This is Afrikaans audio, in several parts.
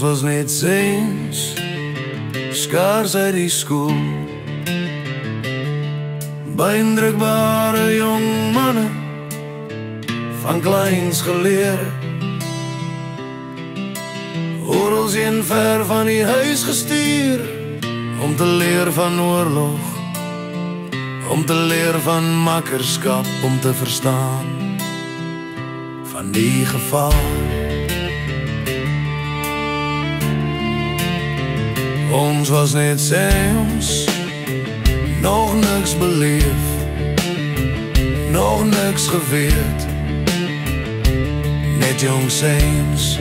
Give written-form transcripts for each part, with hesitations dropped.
was net seuns, skaars uit die skool. Beïndrukbare jong manne, van kleins geleer. Oorals heen ver van die huis gestuur, om te leer van oorlog, om te leer van makkerskap, om te verstaan van die gevaar. Ons was net seuns, nog niks beleef, nog niks geweet. Net jong seuns,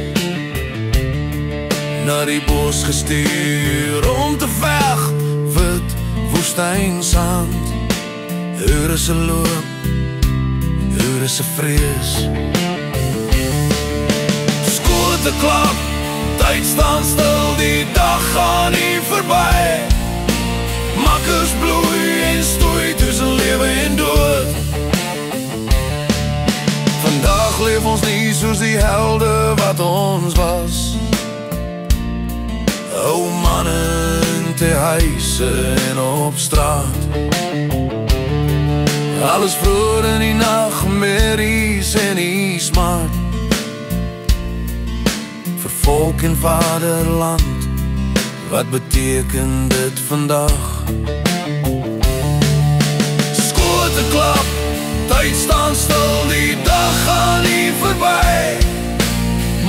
na die bos gestuur om te veg, wit woestynsand. Ure se loop, ure se vrees. Skool te klap, tyd staan stil, die dag gaan nie verby. Makkers bloei en stoei tussen lewe en dood. Vandag leef ons nie soos die helde wat ons was. Ou manne in te huise en op straat. Alles vroeg in die nachtmerries en die smart. Vir volk en vaderland, wat beteken dit vandag? Skool te klap, tyd staan stil, die dag gaan nie verby.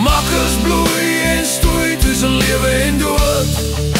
Makkers bloei en stoei tussen lewe en dood.